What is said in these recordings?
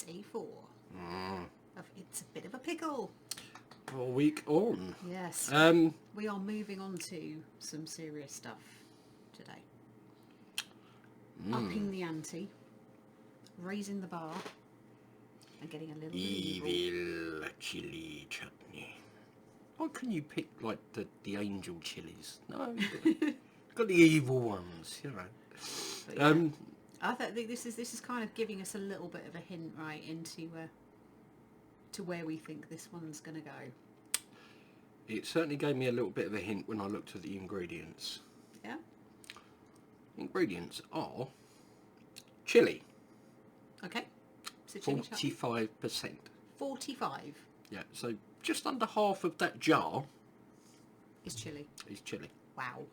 Day 4 of It's a Bit of a Pickle. A week on. Yes. We are moving on to some serious stuff today. Upping the ante, raising the bar, and getting a little Evil chili chutney. Why couldn't you pick like the angel chilies? No, got the evil ones, you know. But yeah, I think this is kind of giving us a little bit of a hint, right, into to where we think this one's going to go. It certainly gave me a little bit of a hint when I looked at the ingredients. Yeah. Ingredients are chili. Okay. So chili chutney. 45%. 45 Yeah, so just under half of that jar is chili. is chili. Wow.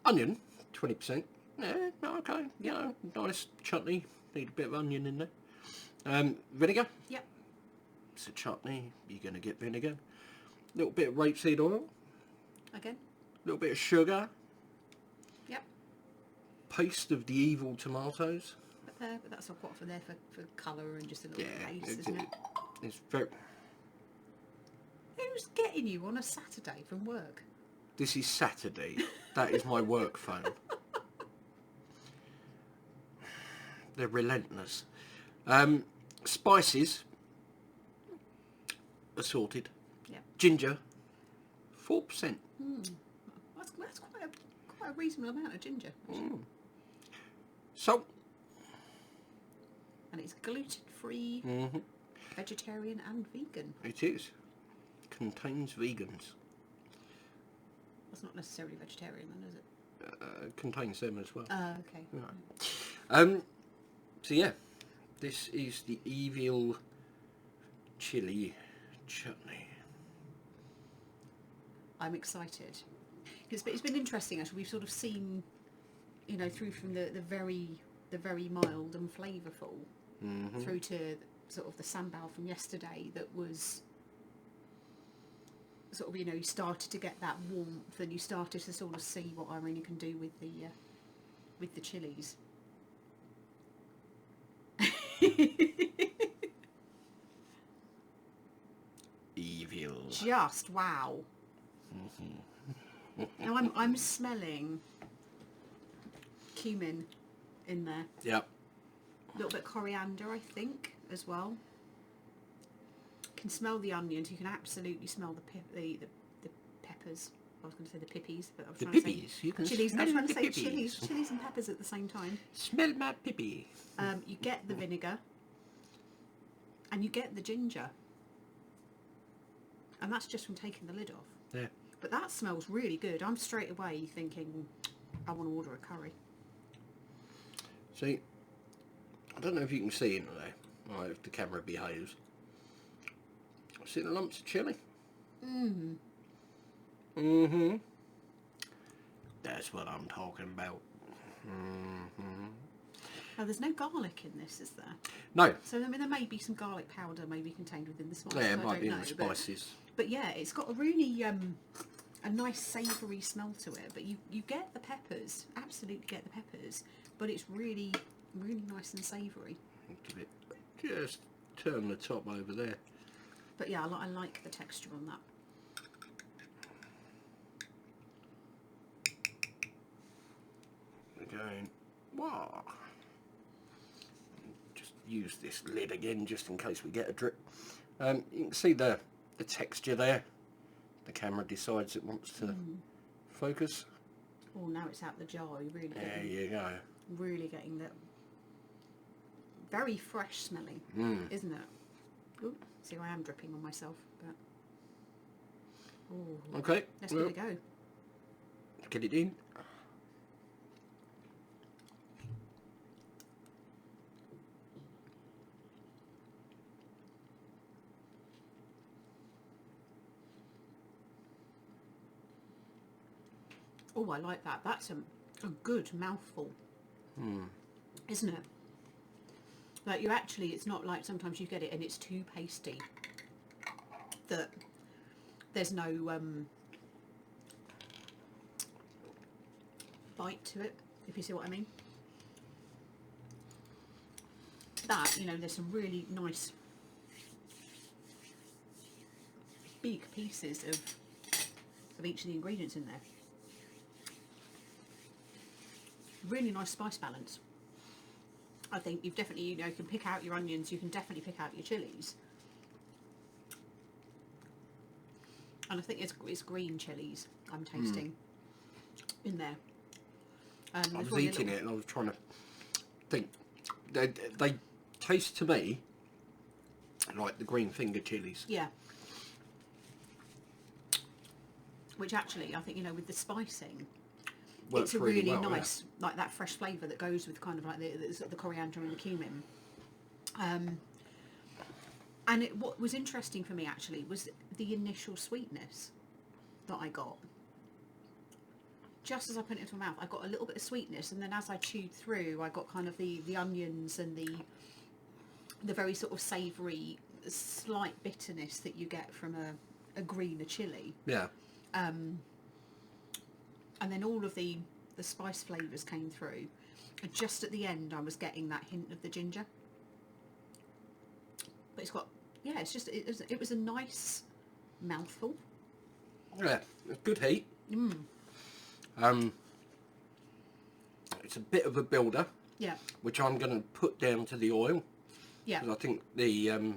Onion, 20%. Yeah, okay. You know, nice chutney. Need a bit of onion in there. Vinegar. Yep. It's a chutney. You're going to get vinegar. A little bit of rapeseed oil. Again. A little bit of sugar. Yep. Paste of the evil tomatoes. But that's all quite for there for colour and just a little bit of taste, isn't it? It's very... Who's getting you on a Saturday from work? This is Saturday. That is my work phone. They're relentless. Spices. Assorted. Yeah. Ginger. 4%. That's quite a reasonable amount of ginger. Salt. And it's gluten-free, vegetarian and vegan. It is. Contains vegans. That's not necessarily vegetarian then, is it? Contains them as well. Okay. Right. So yeah, this is the evil chili chutney. I'm excited. It's been interesting actually. We've sort of seen, you know, through from the very mild and flavourful through to sort of the sambal from yesterday that was sort of, you know, you started to get that warmth and you started to sort of see what Irene can do with the chilies. Evil. Just wow. Now I'm smelling cumin in there. Yep. A little bit of coriander, I think, as well. Can smell the onions. You can absolutely smell the peppers. I was going to say the pippies, but I was trying to say You can chilies. I smell was trying to the say pippies. chilies and peppers at the same time. Smell my pippy. You get the vinegar, and you get the ginger, and that's just from taking the lid off. Yeah. But that smells really good. I'm straight away thinking, I want to order a curry. See, I don't know if you can see into there. Right, if the camera behaves. See the lumps of chili? That's what I'm talking about. Oh, there's no garlic in this, is there? No. So I mean, there may be some garlic powder maybe contained within the spice. Yeah, it I might don't be in know, the spices. But yeah, it's got a really a nice savoury smell to it. But you get the peppers, absolutely get the peppers, but it's really nice and savoury. Give it, just turn the top over there. But yeah, I like the texture on that. Again, wow. Just use this lid again, just in case we get a drip. You can see the texture there. The camera decides it wants to focus. Oh, now it's out the jar. You're really There you go. really getting that. Very fresh smelling, isn't it? Ooh, see, I am dripping on myself, but Okay. let's give it a go. Get it in. Oh, I like that. That's a good mouthful, isn't it? Like it's not like sometimes you get it and it's too pasty. That there's no bite to it, if you see what I mean. that, you know, there's some really nice big pieces of each of the ingredients in there. Really nice spice balance. I think you've definitely, you know, you can pick out your onions, you can definitely pick out your chilies. And I think it's green chilies I'm tasting in there. I was eating it and I was trying to think. They taste to me like the green finger chilies. Yeah. Which actually, I think, you know, with the spicing, Works it's a really well, nice, like that fresh flavour that goes with kind of like the coriander and the cumin. And what was interesting for me actually was the initial sweetness that I got. Just as I put it into my mouth, I got a little bit of sweetness, and then as I chewed through, I got kind of the onions and the very sort of savoury, slight bitterness that you get from a greener chilli. Yeah. And then all of the spice flavours came through. And just at the end, I was getting that hint of the ginger. But it's got, yeah, it's just, it was a nice mouthful. Yeah, it's good heat. It's a bit of a builder. Yeah. Which I'm going to put down to the oil. Yeah. Because I think the, you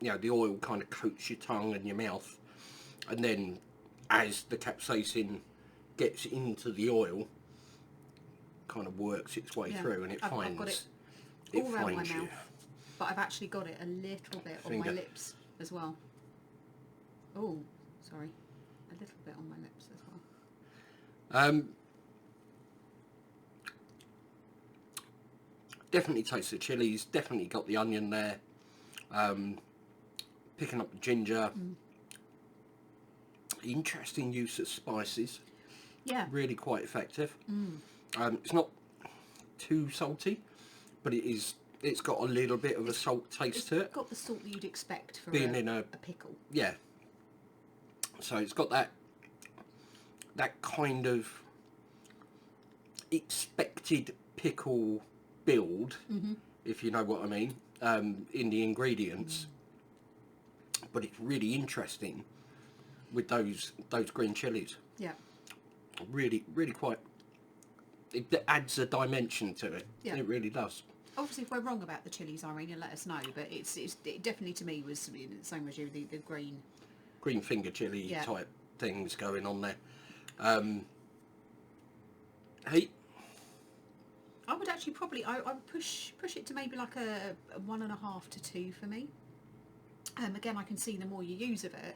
know, the oil kind of coats your tongue and your mouth. And then as the capsaicin gets into the oil, kind of works its way through, and I've got it all around my mouth, but I've actually got it a little bit on my lips as well. Oh, sorry, a little bit on my lips as well. Definitely taste the chilies. Definitely got the onion there. Picking up the ginger. Interesting use of spices. Yeah. Really quite effective. It's not too salty, but it's got a little bit of a salt taste to it. It's got the salt that you'd expect from being in a pickle. Yeah. So it's got that kind of expected pickle build, if you know what I mean, in the ingredients. But it's really interesting with those green chilies. Yeah. Really quite. It adds a dimension to it. Yeah. It really does. Obviously, if we're wrong about the chilies, Irene, let us know. But it definitely to me was the same as you, the green finger chili type things going on there. Heat. I would actually probably I would push it to maybe like a 1.5 to 2 for me. Again, I can see the more you use of it,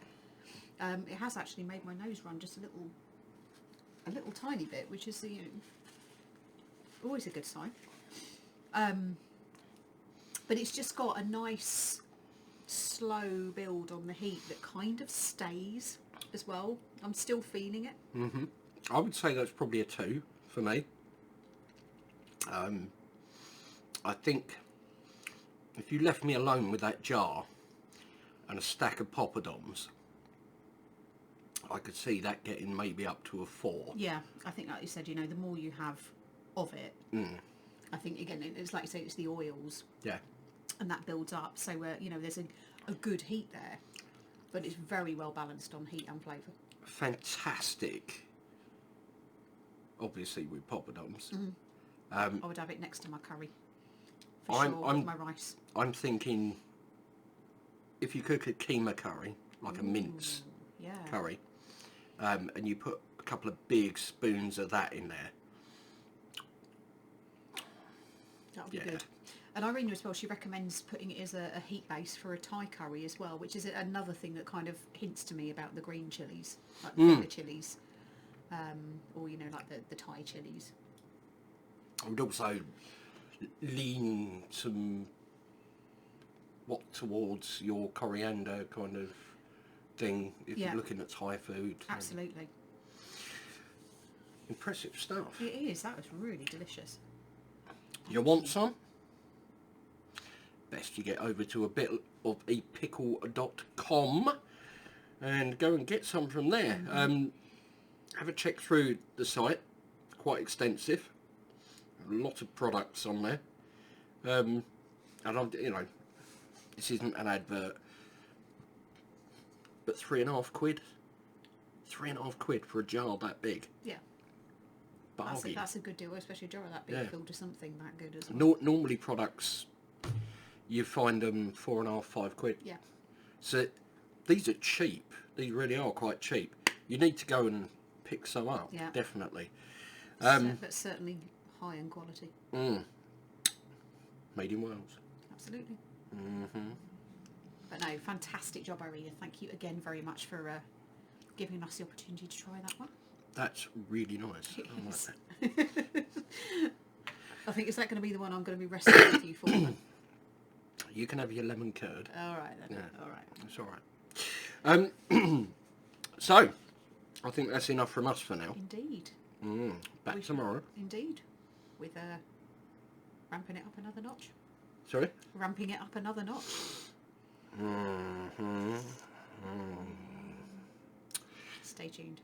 it has actually made my nose run just a little tiny bit, which is always a good sign. But it's just got a nice slow build on the heat that kind of stays as well. I'm still feeling it. I would say that's probably a 2 for me. I think if you left me alone with that jar and a stack of poppadoms, I could see that getting maybe up to a 4. Yeah, I think like you said, the more you have of it, I think again it's like you say, it's the oils. Yeah. And that builds up, so there's a good heat there, but it's very well balanced on heat and flavour. Fantastic. Obviously with poppadoms. I would have it next to my curry. For sure, with my rice. I'm thinking if you cook a keema curry, like a mince curry, and you put a couple of big spoons of that in there. That would be good. And Irene as well, she recommends putting it as a heat base for a Thai curry as well, which is another thing that kind of hints to me about the green chilies, like the finger chilies, or like the Thai chilies. I would also lean towards your coriander kind of thing if you're looking at Thai food. Absolutely. Impressive stuff. It is. That was really delicious. You want some? Best you get over to a bit of a pickle.com and go and get some from there. Have a check through the site. Quite extensive. A lot of products on there. And I'm, you know, this isn't an advert, but £3.50. £3.50 for a jar that big. Yeah. Bargain. That's a good deal, especially a jar that big filled to something that good as well. Normally products, you find them £4.50, £5. Yeah. So these are cheap. These really are quite cheap. You need to go and pick some up. Yeah. Definitely. But certainly high in quality. Made in Wales. Absolutely. But no, fantastic job, Irina. Thank you again very much for giving us the opportunity to try that one. That's really nice. I like that. I think, is that going to be the one I'm going to be wrestling with you for? Then? You can have your lemon curd. All right then. Yeah. All right. It's all right. So, I think that's enough from us for now. Indeed. Back tomorrow. Indeed. With ramping it up another notch. Sorry? Ramping it up another notch. Stay tuned.